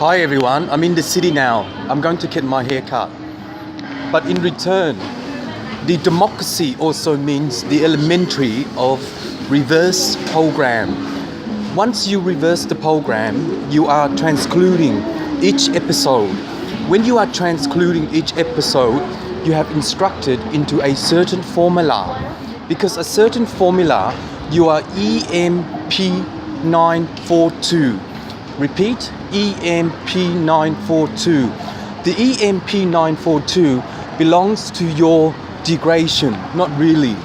Hi everyone, I'm in the city now. I'm going to get my hair cut. But in return, the democracy also means the elementary of reverse program. Once you reverse the program, you are transcluding each episode. When you are transcluding each episode, you have instructed into a certain formula. Because a certain formula, you are EMP942. Repeat, EMP942. The EMP942 belongs to your degradation, not really.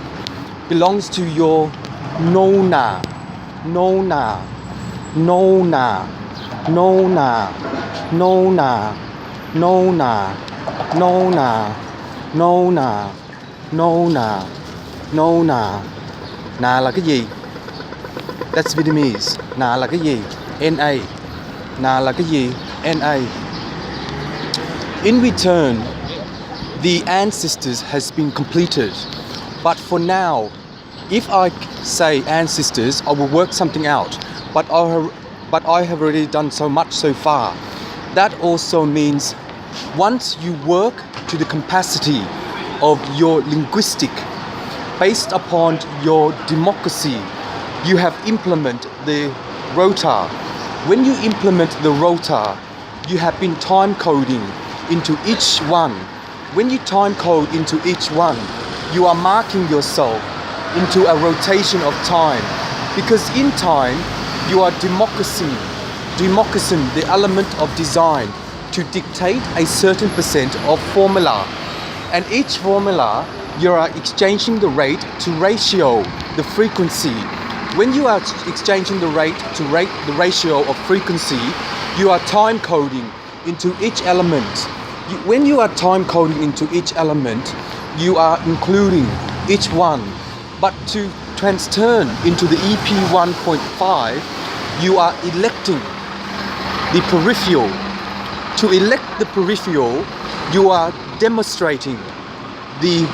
Belongs to your nona, nona, nona, nona, nona, nona, nona, nona, nona, nona. Nà là cái gì? That's Vietnamese. Nà là cái gì? NA. Nà là cái gì? NA. In return, the ancestors has been completed. But for now, if I say ancestors, I will work something out. But I have already done so much so far. That also means once you work to the capacity of your linguistic, based upon your democracy, you have implemented the rota. When you implement the rota, you have been time coding into each one. When you time code into each one, you are marking yourself into a rotation of time. Because in time, you are democracy, the element of design, to dictate a certain percent of formula. And each formula, you are exchanging the rate to ratio, the frequency. When you are exchanging the rate to the ratio of frequency, you are time coding into each element. When you are time coding into each element, you are including each one. But to turn into the EP 1.5, you are electing the peripheral. To elect the peripheral, you are demonstrating the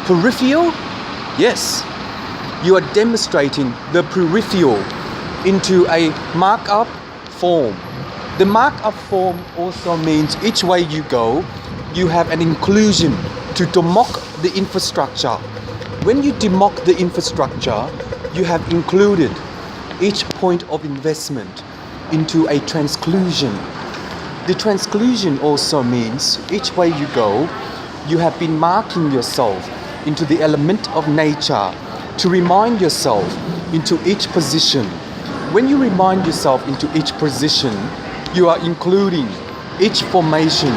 peripheral. Yes, you are demonstrating the peripheral into a markup form. The markup form also means each way you go, you have an inclusion to demock the infrastructure. When you demock the infrastructure, you have included each point of investment into a transclusion. The transclusion also means each way you go, you have been marking yourself into the element of nature to remind yourself into each position. When you remind yourself into each position, you are including each formation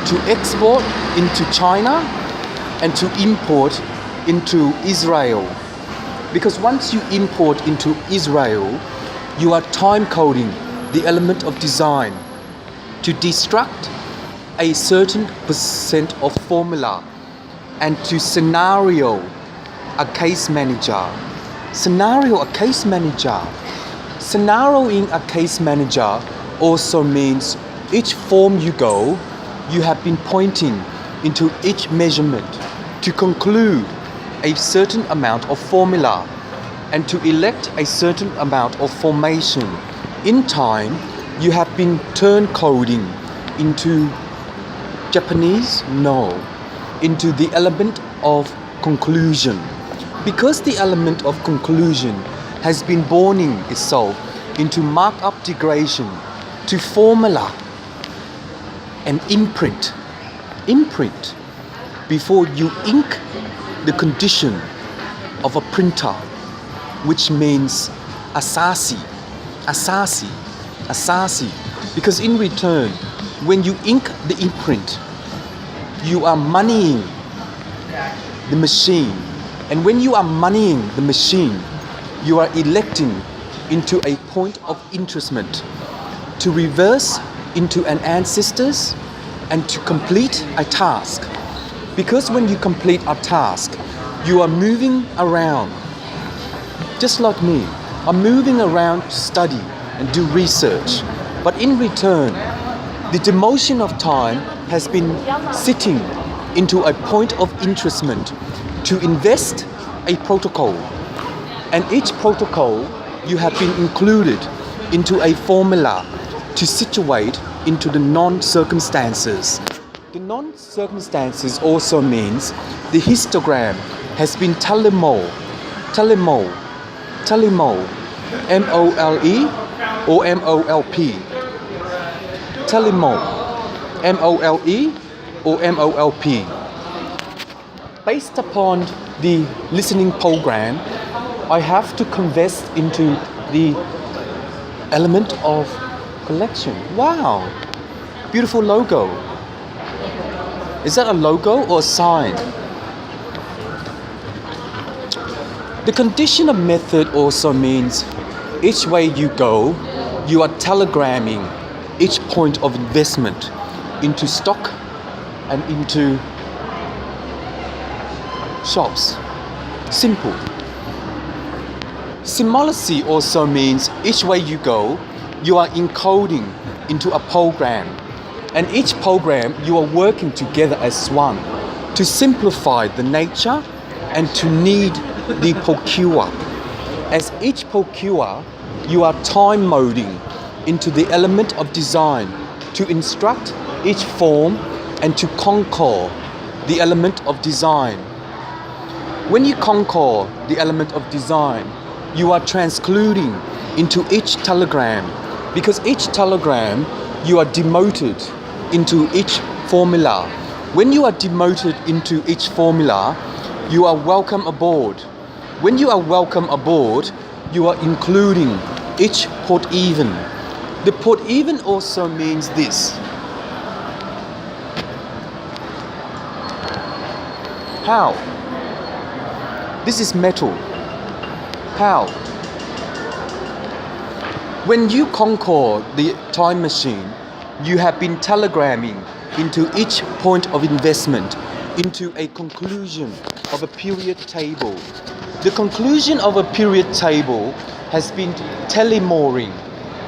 to export into China and to import into Israel. Because once you import into Israel, you are time coding the element of design to destruct a certain percent of formula and to scenario a case manager. Scenario a case manager. Scenarioing a case manager also means each form you go, you have been pointing into each measurement to conclude a certain amount of formula and to elect a certain amount of formation. In time, you have been turn coding into Japanese? No. Into the element of conclusion. Because the element of conclusion has been borning itself into markup degradation to formula and imprint. Imprint before you ink the condition of a printer, which means asasi. Because in return, when you ink the imprint, you are moneying the machine. And when you are moneying the machine, you are electing into a point of interestment to reverse into an ancestors and to complete a task. Because when you complete a task, you are moving around. Just like me, I'm moving around to study and do research. But in return, the demotion of time has been sitting into a point of interestment to invest a protocol. And each protocol you have been included into a formula to situate into the non-circumstances. The non-circumstances also means the histogram has been telemole, M-O-L-E or M-O-L-P. Telemole, M-O-L-E or M-O-L-P. Based upon the listening program, I have to convert into the element of collection. Wow, beautiful logo. Is that a logo or a sign? The conditional method also means each way you go, you are telegramming each point of investment into stock and into shops. Simple. Symbology also means each way you go, you are encoding into a program. And each program, you are working together as one to simplify the nature and to need the procurer. As each procurer, you are time moding into the element of design to instruct each form and to conquer the element of design. When you conquer the element of design, you are transcluding into each telegram, because each telegram you are demoted into each formula. When you are demoted into each formula, you are welcome aboard. When you are welcome aboard, you are including each port even. The port even also means this. How? This is metal. How? When you conquer the time machine, you have been telegramming into each point of investment into a conclusion of a period table. The conclusion of a period table has been telemoring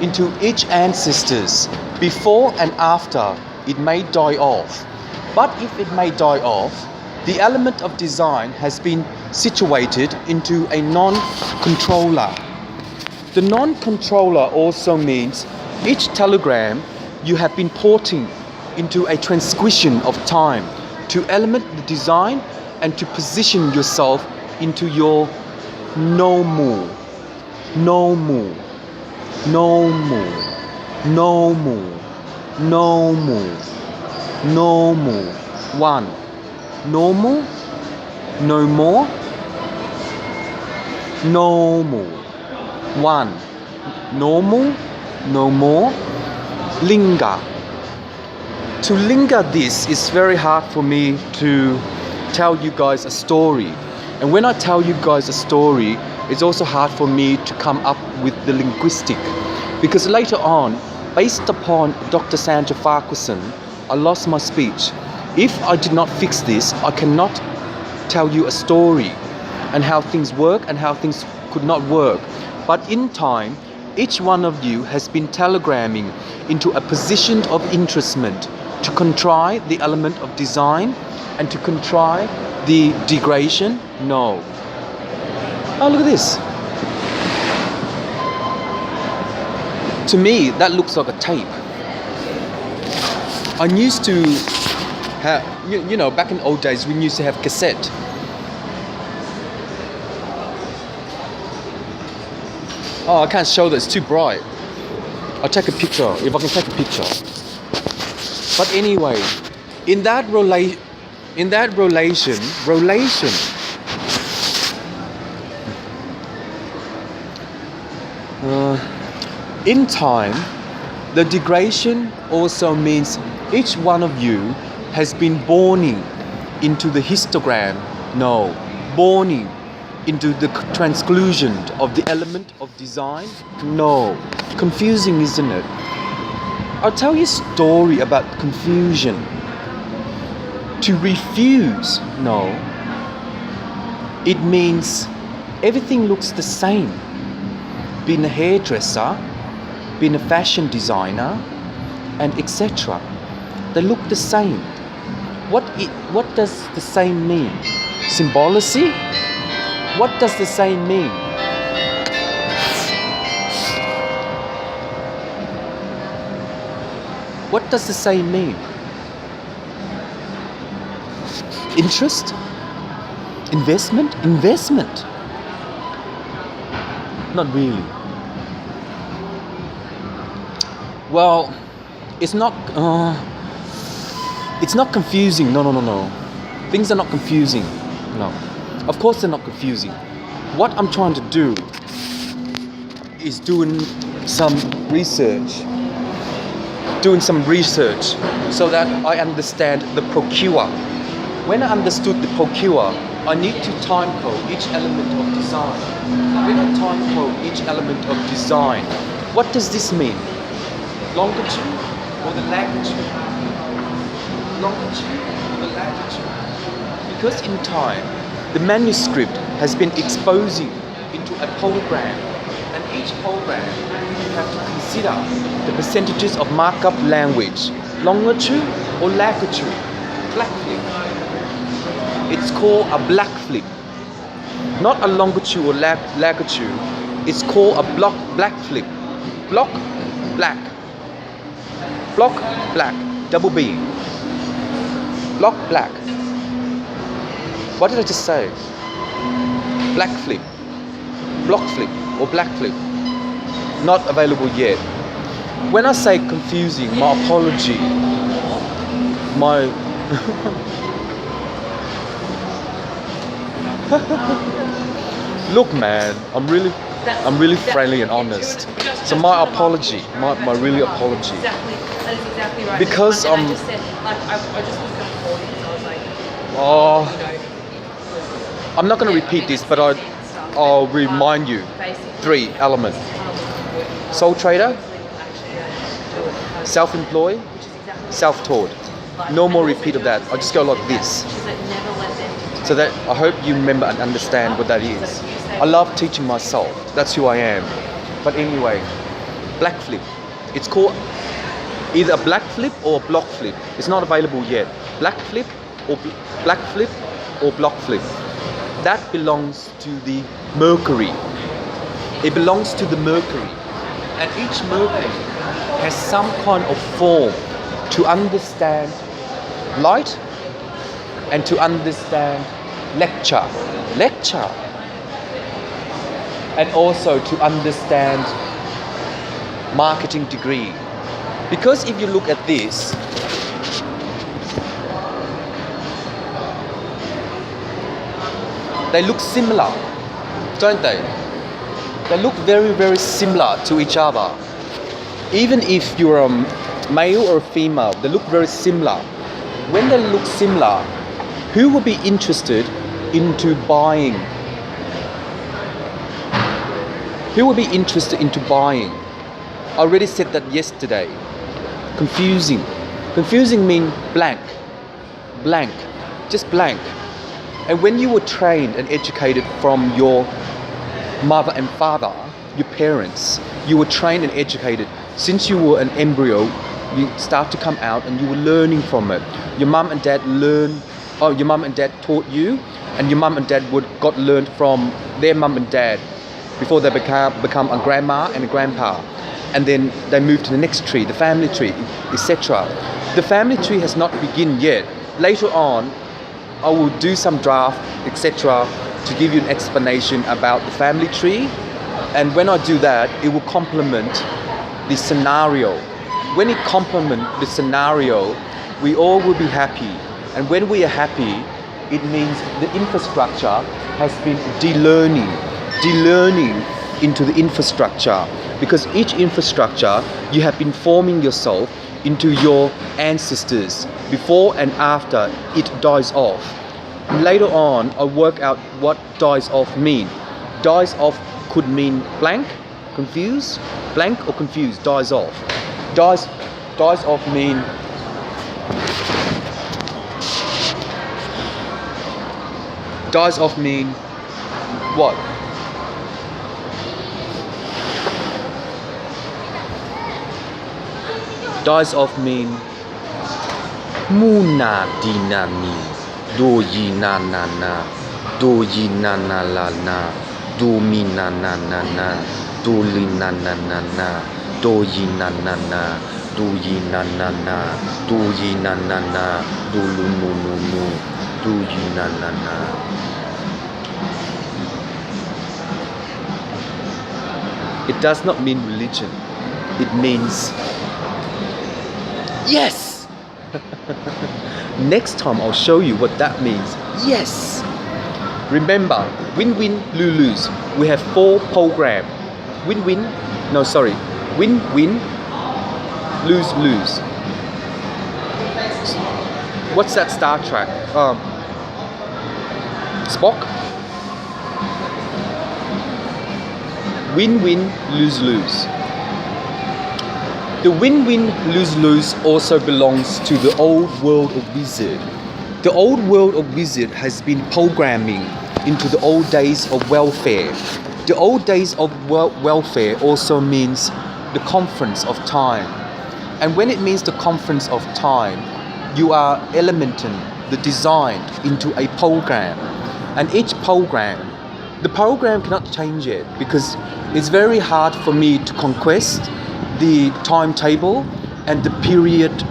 into each ancestors before and after it may die off. But if it may die off, the element of design has been situated into a non-controller. The non-controller also means each telegram you have been porting into a transcription of time to element the design and to position yourself into your no more, no more, no more, no more, no more, no more. One, normal, no more, no more. One, normal, no more, linger. To linger this is very hard for me to tell you guys a story. And when I tell you guys a story, it's also hard for me to come up with the linguistic. Because later on, based upon Dr. Sandra Farquharson, I lost my speech. If I did not fix this, I cannot tell you a story and how things work and how things could not work. But in time, each one of you has been telegramming into a position of interestment to contrive the element of design and to contrive the degradation. No. Oh, look at this. To me, that looks like a tape. I used to have, you know, back in old days, we used to have cassette. Oh, I can't show that, it's too bright. I'll take a picture, if I can take a picture. But anyway, in that relation, in time, the degradation also means each one of you has been borning into the histogram. No, borning into the transclusion of the element of design. No, confusing, isn't it? I'll tell you a story about confusion. To refuse, no, it means everything looks the same. Being a hairdresser, being a fashion designer, and etc. They look the same. What does the same mean? Symbology? What does the same mean? What does the say mean? Interest? Investment? Investment. Not really. Well, it's not confusing. No. Things are not confusing. No. Of course they're not confusing. What I'm trying to do is doing some research so that I understand the procure. When I understood the procure, I need to time code each element of design. When I time code each element of design, what does this mean? Longitude or the latitude? Longitude or the latitude? Because in time, the manuscript has been exposing into a program, and each program you have to consider the percentages of markup language, longitude or latitude, black flip. It's called a black flip, not a longitude or latitude. It's called a black flip. Block black, double B. Block black. What did I just say? Black flip, block flip, or black flip. Not available yet. When I say confusing, my apology. Look, man, I'm really friendly and honest. So my apology, my really apology. Exactly, that is exactly right. Because I just said, like, I just looked at the audience. I was like, I'm not going to repeat this, but I'll remind you. 3 elements: sole trader, self-employed, self-taught. No more repeat of that. I'll just go like this. So that I hope you remember and understand what that is. I love teaching myself. That's who I am. But anyway, black flip. It's called either a black flip or a block flip. It's not available yet. Black flip or black flip or block flip. That belongs to the Mercury. It belongs to the Mercury. And each Mercury has some kind of form to understand light and to understand lecture, and also to understand marketing degree. Because if you look at this, they look similar, don't they? They look very, very similar to each other. Even if you're a male or a female, they look very similar. When they look similar, who will be interested into buying? Who will be interested into buying? I already said that yesterday. Confusing. Confusing means blank. Blank. Just blank. And when you were trained and educated from your mother and father, your parents, you were trained and educated. Since you were an embryo, you start to come out and you were learning from it. Your mom and dad your mom and dad taught you, and your mom and dad got learned from their mom and dad before they become a grandma and a grandpa. And then they move to the next tree, the family tree, etc. The family tree has not begun yet. Later on, I will do some draft, etc. to give you an explanation about the family tree. And when I do that, it will complement the scenario. When it complements the scenario, we all will be happy. And when we are happy, it means the infrastructure has been de-learning into the infrastructure. Because each infrastructure, you have been forming yourself into your ancestors before and after it dies off. Later on, I work out what dies off mean. Dies off could mean blank, confused, blank or confused, dies off. Dies off mean what? Dies off mean Muna dinani do yi na na na do yi na na la na do mi na na na na do li na na na na do yi na na na do ye na na na, do ye na na na, do lu nu nu nu, do ye na na na. It does not mean religion. It means yes. Next time I'll show you what that means. Yes. Remember, win-win, lose-lose. We have 4 programs. Win-win, no sorry. Win-win, lose-lose. What's that Star Trek? Spock? Win-win, lose-lose. The win-win, lose-lose also belongs to the old world of wizard. The old world of wizard has been programming into the old days of welfare. The old days of welfare also means the conference of time. And when it means the conference of time, you are elementing the design into a program. And each program, the program cannot change it because it's very hard for me to conquest the timetable and the period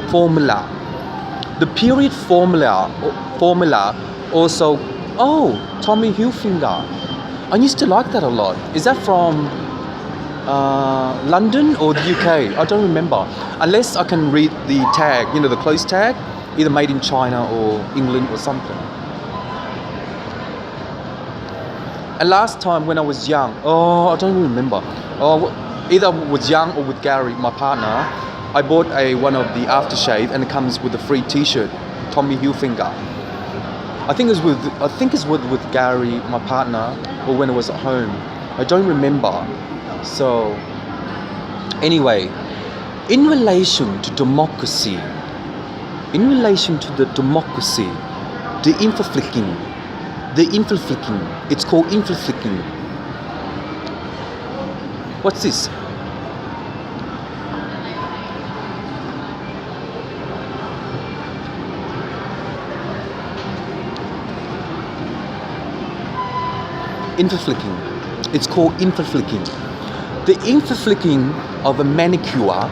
formula. The period formula also, Tommy Hilfiger. I used to like that a lot. Is that from London or the UK? I don't remember. Unless I can read the tag, the close tag, either made in China or England or something. And last time when I was young, I don't remember. Either was young or with Gary, my partner, I bought one of the aftershave and it comes with a free T-shirt, Tommy Hilfiger. I think it's with Gary, my partner, or when I was at home. I don't remember. So anyway, in relation to democracy, the inflicking, it's called inflicking. What's this? Inflicking. It's called inflicking. The inflicking of a manicure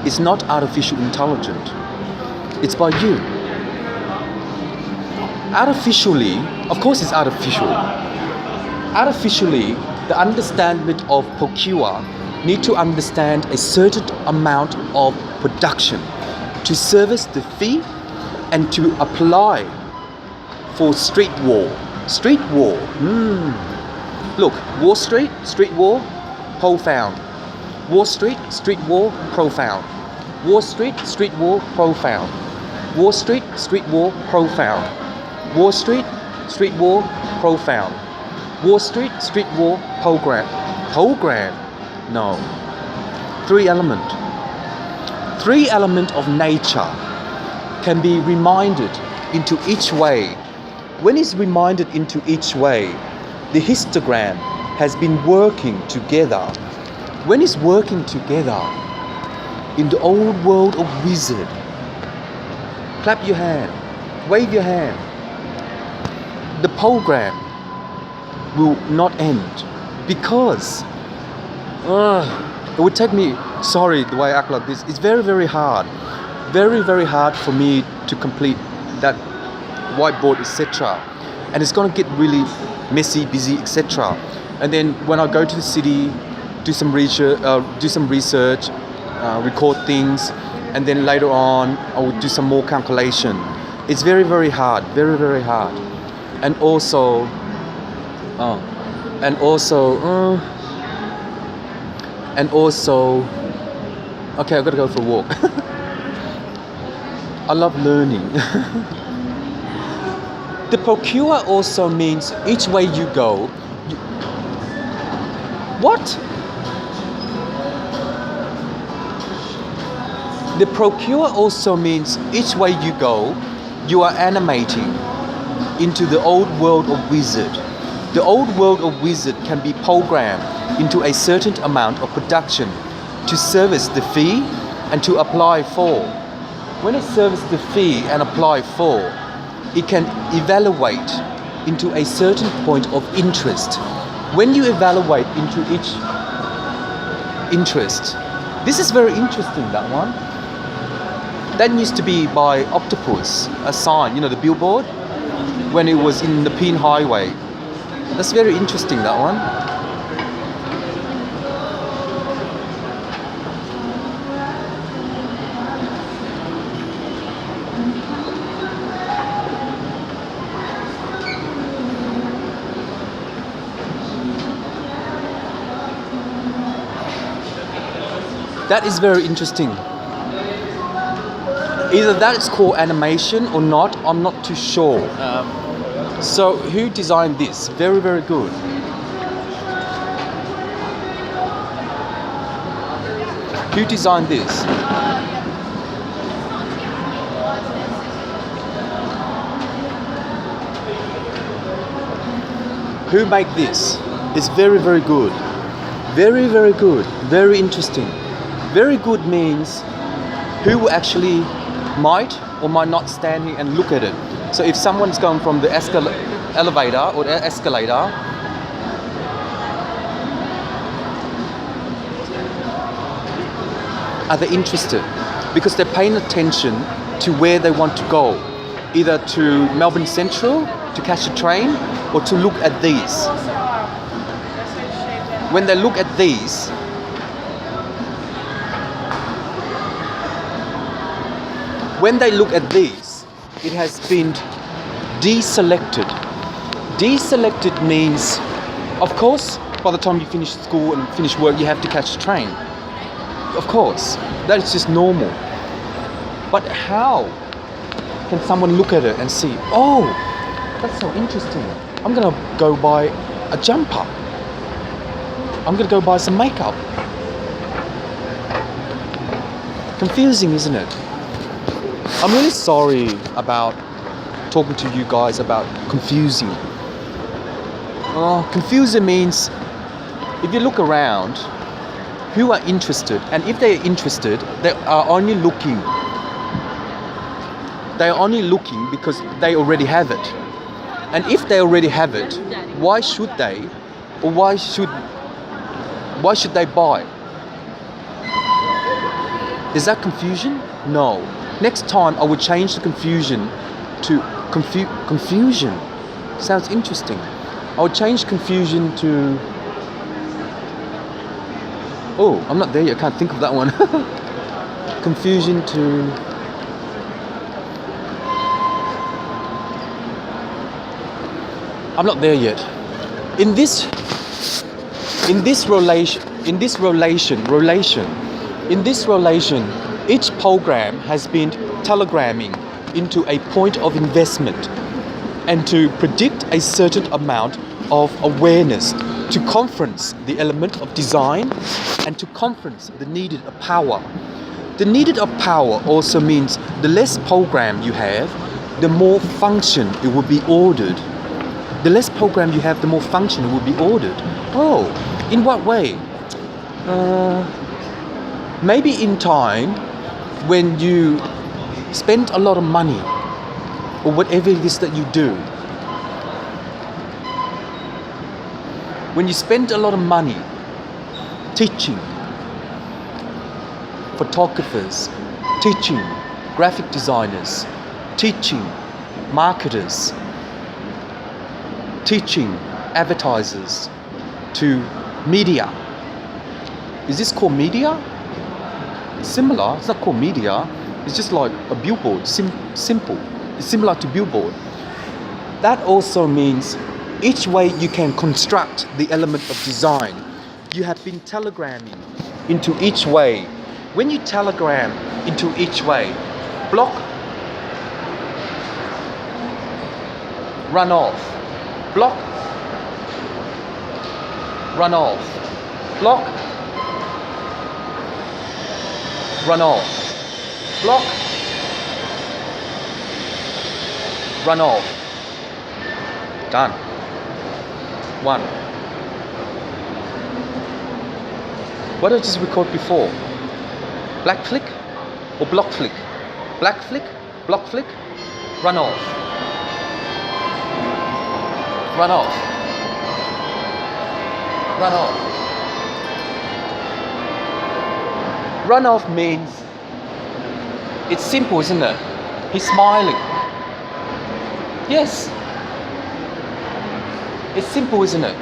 is not artificial intelligence. It's by you. Artificially, of course it's artificial. Artificially, the understanding of procure need to understand a certain amount of production to service the fee and to apply for street war. Street war. Look, Wall Street, street war, profound. Wall Street, street war, profound. Wall Street, street war, profound. Wall Street, street war, profound. Wall Street, street war, profound. Wall Street, street war, program. Program? No. 3 element. 3 element of nature can be reminded into each way. When it's reminded into each way, the histogram has been working together. When it's working together in the old world of wizard, clap your hand, wave your hand. The program will not end because it would take me, sorry the way I act like this, it's very, very hard. Very, very hard for me to complete that whiteboard, etc. And it's gonna get really messy, busy, etc. And then when I go to the city, do some research, record things, and then later on I will do some more calculation. It's very, very hard, very, very hard. And also, okay, I've got to go for a walk. I love learning. The procure also means each way you go. What? The procure also means each way you go, you are animating into the old world of wizard. The old world of wizard can be programmed into a certain amount of production to service the fee and to apply for. When it serves the fee and apply for, it can evaluate into a certain point of interest. When you evaluate into each interest. This is very interesting, that one. That used to be by Octopus, a sign, you know, the billboard, when it was in the Pin Highway. That's very interesting, that one. That is very interesting. Either that is called animation or not, I'm not too sure. So who designed this? Very, very good. Who designed this? Who made this? It's very, very good. Very, very good. Very interesting. Very good means who actually might or might not stand here and look at it. So if someone's going from the elevator or the escalator, are they interested? Because they're paying attention to where they want to go, either to Melbourne Central to catch a train or to look at these. When they look at these, it has been deselected. Deselected means, of course, by the time you finish school and finish work, you have to catch a train. Of course, that is just normal. But how can someone look at it and see, oh, that's so interesting. I'm gonna go buy a jumper. I'm gonna go buy some makeup. Confusing, isn't it? I'm really sorry about talking to you guys about confusing. Confusing means if you look around, who are interested, and if they're interested, they are only looking. They are only looking because they already have it. And if they already have it, why should they, or why should they buy? Is that confusion? No. Next time I would change the confusion to confusion. Sounds interesting. I would change confusion to... Oh, I'm not there yet. I can't think of that one. Confusion to... I'm not there yet. In this relation, each program has been telegramming into a point of investment and to predict a certain amount of awareness, to conference the element of design and to conference the needed of power. The needed of power also means the less program you have, the more function it will be ordered. The less program you have, the more function it will be ordered. Oh, in what way? Maybe in time when you spend a lot of money or whatever it is that you do. When you spend a lot of money teaching photographers, teaching graphic designers, teaching marketers, teaching advertisers to media. Is this called media? Similar, it's not called media, it's just like a billboard, simple. It's similar to billboard. That also means each way you can construct the element of design, you have been telegramming into each way. When you telegram into each way, block, run off, block, run off, block, run off, block, run off. Done. One. What did I just record before? Black flick or block flick? Black flick, block flick, run off. Run off. Run off. Run off means, it's simple, isn't it? He's smiling. Yes. It's simple, isn't it?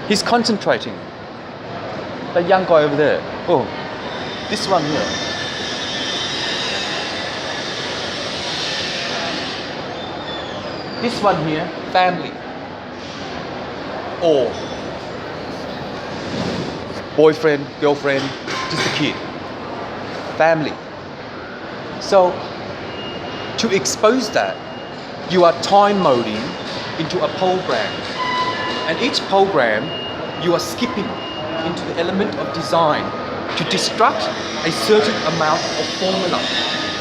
He's concentrating. That young guy over there. Oh, this one here. This one here, family. Or boyfriend, girlfriend, just a kid. Family. So, to expose that, you are time moding into a program. And each program, you are skipping into the element of design to destruct a certain amount of formula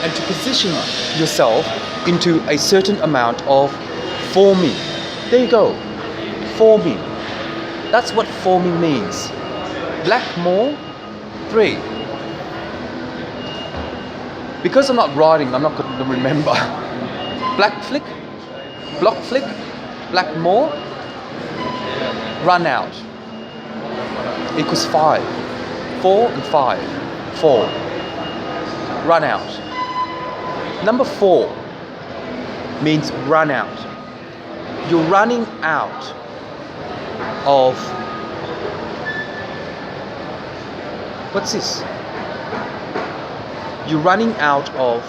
and to position yourself into a certain amount of forming. There you go. Forming. That's what forming means. Blackmore 3. Because I'm not writing, I'm not going to remember. Black flick, block flick, Blackmore, run out. Equals 5. 4 and 5. 4. Run out. Number 4 means run out. You're running out of, what's this? You're running out of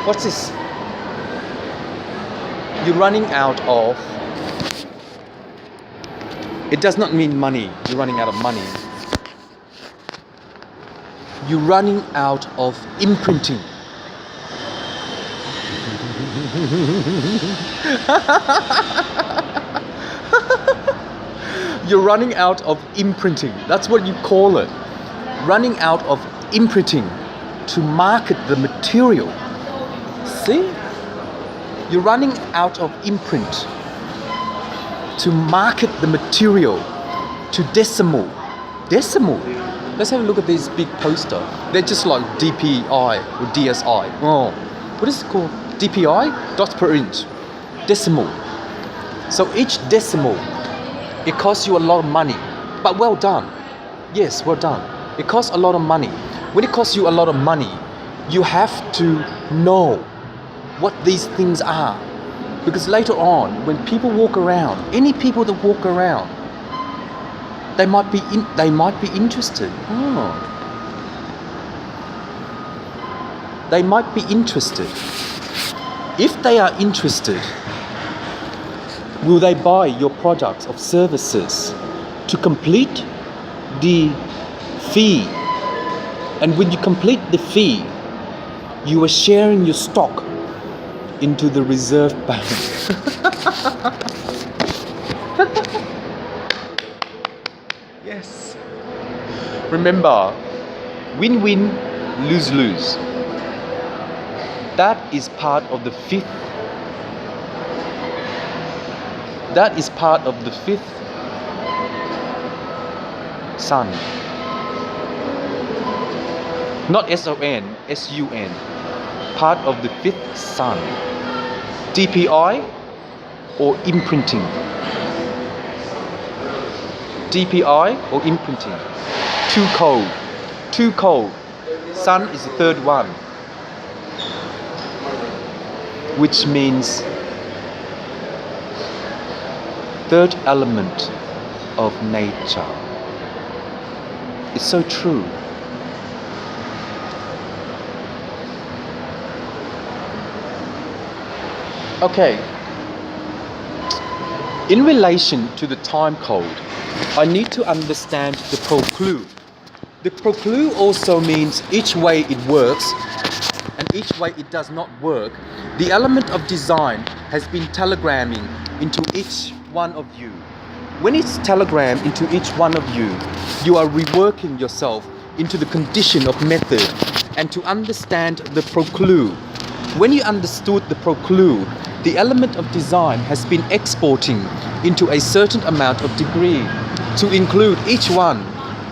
what's this? You're running out of, it does not mean money. You're running out of money. You're running out of imprinting. You're running out of imprinting. That's what you call it. Running out of imprinting to market the material. See? You're running out of imprint to market the material to decimal. Decimal. Let's have a look at this big poster. They're just like DPI or DSI. Oh, what is it called? DPI? Dots per inch. Decimal. So each decimal, it costs you a lot of money. But well done. Yes, well done. It costs a lot of money. When it costs you a lot of money, you have to know what these things are. Because later on, when people walk around, any people that walk around, they might be interested. Oh. They might be interested. If they are interested, will they buy your products or services to complete the fee? And when you complete the fee, you are sharing your stock into the reserve bank. Yes. Remember, win-win, lose-lose. That is part of the fifth. That is part of the fifth sun. Not S-O-N, S-U-N. Part of the fifth sun. DPI or imprinting. DPI or imprinting. Too cold. Too cold. Sun is the third one. Which means third element of nature. It's so true. Okay. In relation to the time code, I need to understand the proclue. The proclue also means each way it works and each way it does not work. The element of design has been telegramming into each one of you. When it's telegrammed into each one of you, you are reworking yourself into the condition of method and to understand the proclue. When you understood the proclue, the element of design has been exporting into a certain amount of degree. to include each one.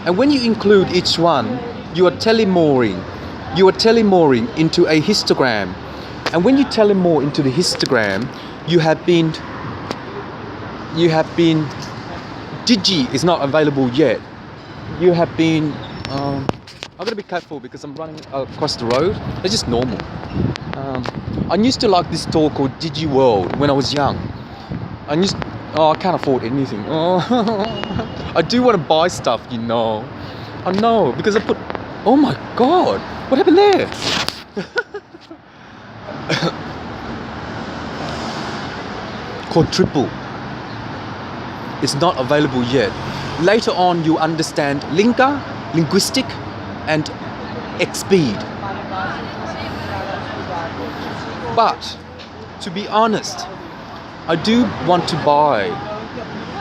And when you include each one, you are telemoring. You are telemoring into a histogram. And when you telemore into the histogram, you have been Digi is not available yet. You have been I've got to be careful because I'm running across the road. It's just normal. I used to like this store called Digi World when I was young. I can't afford anything. I do want to buy stuff, you know. I know because I put. Oh my God! What happened there? Quadruple. It's not available yet. Later on, you understand linguistic, and Xpeed. But to be honest, I do want to buy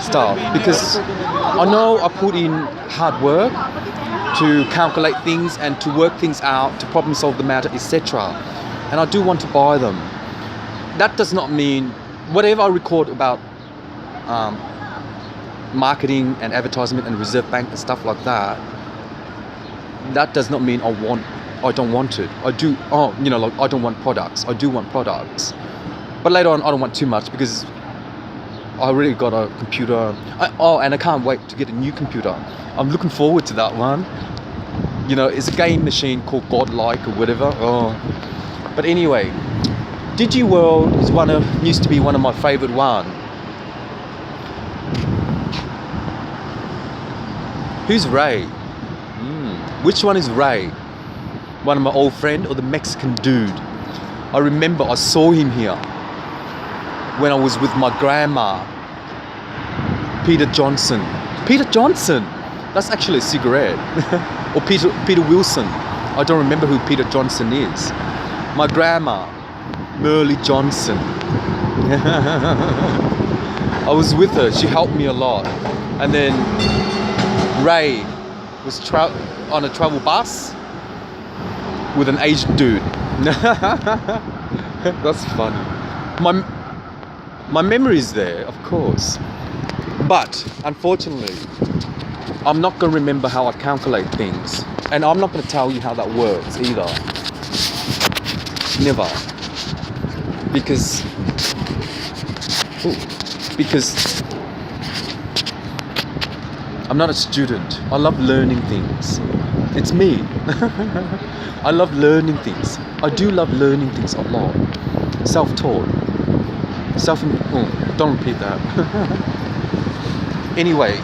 stuff because I know I put in hard work to calculate things and to work things out, to problem solve the matter, etc. And I do want to buy them. That does not mean whatever I record about marketing and advertisement and reserve bank and stuff like that. That does not mean I don't want it. I do. Like I don't want products. I do want products. But later on, I don't want too much because I already got a computer. And I can't wait to get a new computer. I'm looking forward to that one. It's a game machine called Godlike or whatever. But anyway, DigiWorld is used to be one of my favorite one. Who's Ray? Which one is Ray? One of my old friend or the Mexican dude? I remember I saw him here when I was with my grandma. Peter Johnson. Peter Johnson! That's actually a cigarette. Or Peter Wilson. I don't remember who Peter Johnson is. My grandma, Merle Johnson. I was with her. She helped me a lot. And then Ray was on a travel bus with an Asian dude. That's funny. My memory is there, of course. But unfortunately, I'm not going to remember how I calculate things. And I'm not going to tell you how that works either. Never. Because I'm not a student. I love learning things. It's me. I love learning things. I do love learning things a lot. Self-taught. Don't repeat that. Anyway.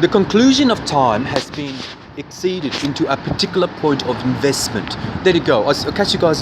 The conclusion of time has been exceeded into a particular point of investment. There you go. I'll catch you guys